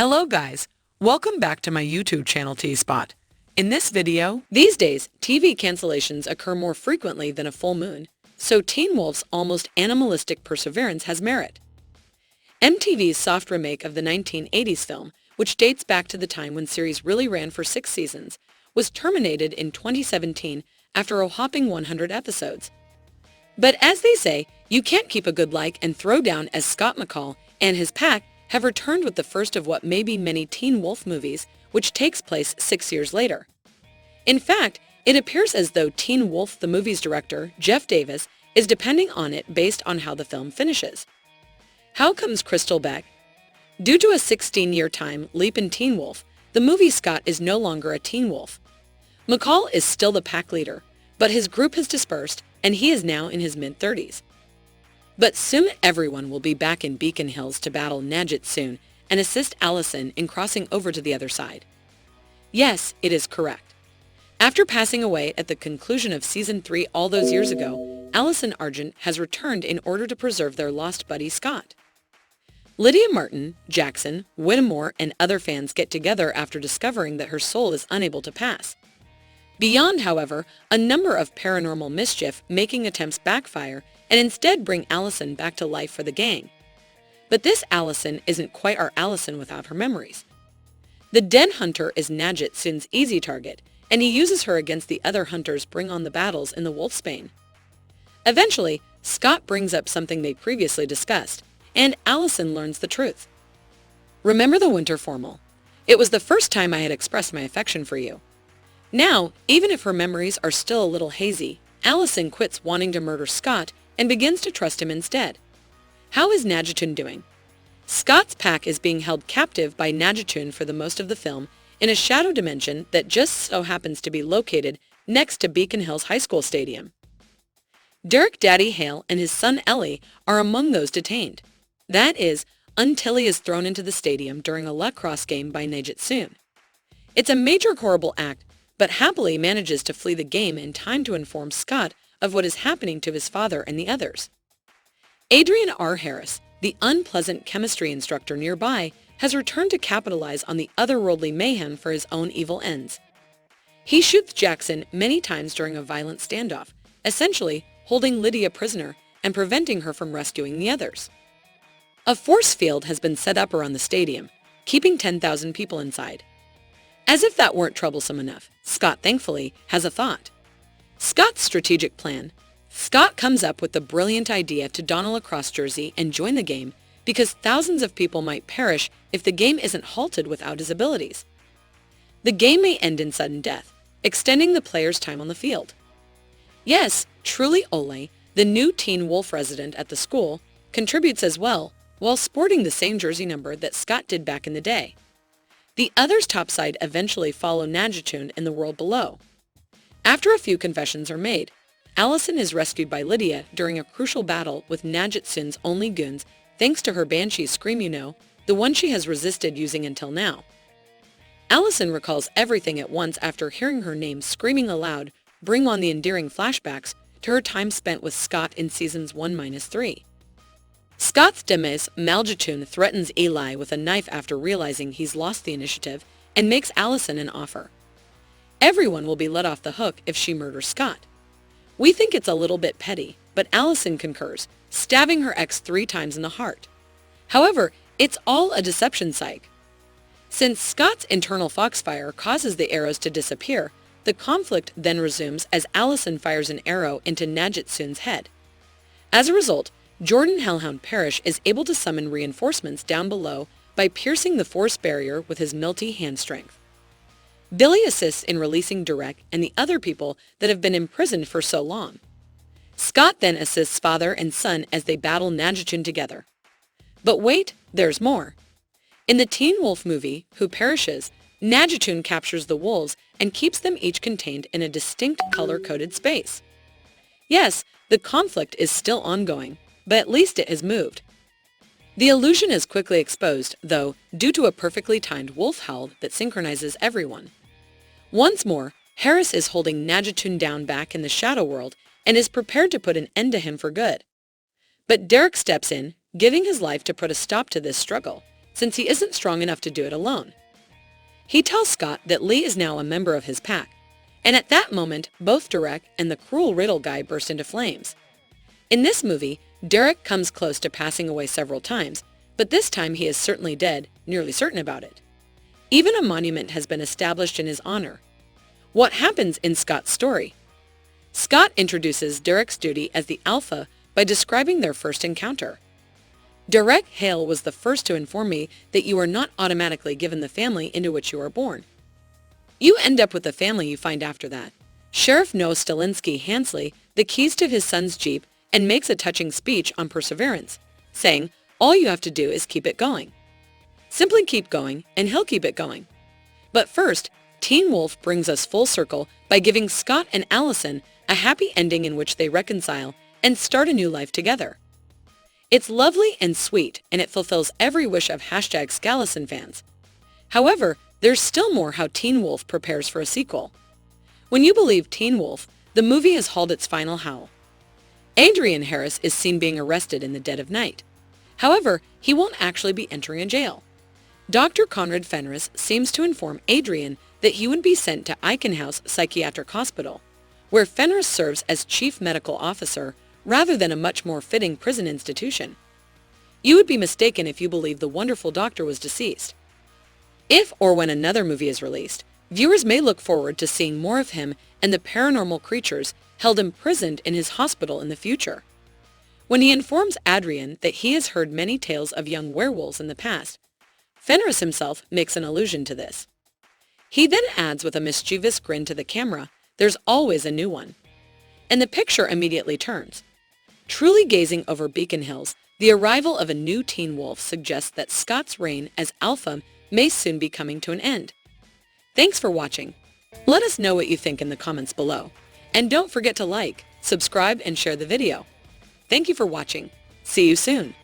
Hello guys, welcome back to my YouTube channel TvSpoot. In this video, these days, TV cancellations occur more frequently than a full moon, so Teen Wolf's almost animalistic perseverance has merit. MTV's soft remake of the 1980s film, which dates back to the time when series really ran for 6 seasons, was terminated in 2017 after a whopping 100 episodes. But as they say, you can't keep a good like and throw down as Scott McCall and his pack have returned with the first of what may be many Teen Wolf movies, which takes place 6 years later. In fact, it appears as though Teen Wolf, the movie's director, Jeff Davis, is depending on it based on how the film finishes. How comes Crystal back? Due to a 16-year time leap in Teen Wolf, the movie Scott is no longer a Teen Wolf. McCall is still the pack leader, but his group has dispersed and he is now in his mid-30s. But soon everyone will be back in Beacon Hills to battle Nadjit soon and assist Allison in crossing over to the other side. Yes, it is correct. After passing away at the conclusion of Season 3 all those years ago, Allison Argent has returned in order to preserve their lost buddy Scott. Lydia Martin, Jackson, Whittemore, and other fans get together after discovering that her soul is unable to pass. Beyond, however, a number of paranormal mischief-making attempts backfire and instead bring Allison back to life for the gang. But this Allison isn't quite our Allison without her memories. The den hunter is Nadjit Sun's easy target, and he uses her against the other hunters bring on the battles in the Wolfsbane. Eventually, Scott brings up something they previously discussed, and Allison learns the truth. Remember the winter formal? It was the first time I had expressed my affection for you. Now, even if her memories are still a little hazy, Allison quits wanting to murder Scott and begins to trust him instead. How is Nadjitun doing? Scott's pack is being held captive by Nadjitun for the most of the film in a shadow dimension that just so happens to be located next to Beacon Hills High School Stadium. Derek Daddy Hale and his son Ellie are among those detained. That is, until he is thrown into the stadium during a lacrosse game by Nadjit Sun. It's a major horrible act, but happily manages to flee the game in time to inform Scott of what is happening to his father and the others. Adrian R. Harris, the unpleasant chemistry instructor nearby, has returned to capitalize on the otherworldly mayhem for his own evil ends. He shoots Jackson many times during a violent standoff, essentially holding Lydia prisoner and preventing her from rescuing the others. A force field has been set up around the stadium, keeping 10,000 people inside. As if that weren't troublesome enough, Scott thankfully has a thought. Scott's strategic plan. Scott comes up with the brilliant idea to don a lacrosse jersey and join the game because thousands of people might perish if the game isn't halted without his abilities. The game may end in sudden death, extending the player's time on the field. Yes, truly Ole, the new Teen Wolf resident at the school, contributes as well, while sporting the same jersey number that Scott did back in the day. The others topside eventually follow Nadjitun in the world below. After a few confessions are made, Allison is rescued by Lydia during a crucial battle with Nadjit Sun's only goons thanks to her Banshee scream, the one she has resisted using until now. Allison recalls everything at once after hearing her name screaming aloud bring on the endearing flashbacks to her time spent with Scott in seasons 1-3. Scott's Demes Maljitun threatens Eli with a knife after realizing he's lost the initiative and makes Allison an offer. Everyone will be let off the hook if she murders Scott. We think it's a little bit petty, but Allison concurs, stabbing her ex 3 times in the heart. However, it's all a deception psych. Since Scott's internal foxfire causes the arrows to disappear, the conflict then resumes as Allison fires an arrow into Nadjit Sun's head. As a result, Jordan Hellhound Parrish is able to summon reinforcements down below by piercing the force barrier with his milty hand strength. Billy assists in releasing Durek and the other people that have been imprisoned for so long. Scott then assists father and son as they battle Nadjitun together. But wait, there's more. In the Teen Wolf movie, Who Perishes, Nadjitun captures the wolves and keeps them each contained in a distinct color-coded space. Yes, the conflict is still ongoing, but at least it has moved. The illusion is quickly exposed, though, due to a perfectly timed wolf howl that synchronizes everyone. Once more, Harris is holding Nadjitun down back in the shadow world and is prepared to put an end to him for good. But Derek steps in, giving his life to put a stop to this struggle, since he isn't strong enough to do it alone. He tells Scott that Lee is now a member of his pack, and at that moment, both Derek and the cruel Riddle guy burst into flames. In this movie, Derek comes close to passing away several times, but this time he is certainly dead, nearly certain about it. Even a monument has been established in his honor. What happens in Scott's story? Scott introduces Derek's duty as the Alpha by describing their first encounter. Derek Hale was the first to inform me that you are not automatically given the family into which you are born. You end up with the family you find after that. Sheriff Noah Stalinsky hands Lee the keys to his son's Jeep and makes a touching speech on perseverance, saying, all you have to do is keep it going. Simply keep going, and he'll keep it going. But first, Teen Wolf brings us full circle by giving Scott and Allison a happy ending in which they reconcile and start a new life together. It's lovely and sweet, and it fulfills every wish of #Scallison fans. However, there's still more how Teen Wolf prepares for a sequel. When you believe Teen Wolf, the movie has hauled its final howl. Adrian Harris is seen being arrested in the dead of night. However, he won't actually be entering a jail. Dr. Conrad Fenris seems to inform Adrian that he would be sent to Eichenhaus Psychiatric Hospital, where Fenris serves as chief medical officer rather than a much more fitting prison institution. You would be mistaken if you believe the wonderful doctor was deceased. If or when another movie is released, viewers may look forward to seeing more of him and the paranormal creatures held imprisoned in his hospital in the future. When he informs Adrian that he has heard many tales of young werewolves in the past, Fenris himself makes an allusion to this. He then adds with a mischievous grin to the camera, there's always a new one. And the picture immediately turns. Truly gazing over Beacon Hills, the arrival of a new Teen Wolf suggests that Scott's reign as Alpha may soon be coming to an end. Thanks for watching. Let us know what you think in the comments below. And don't forget to like, subscribe, and share the video. Thank you for watching. See you soon.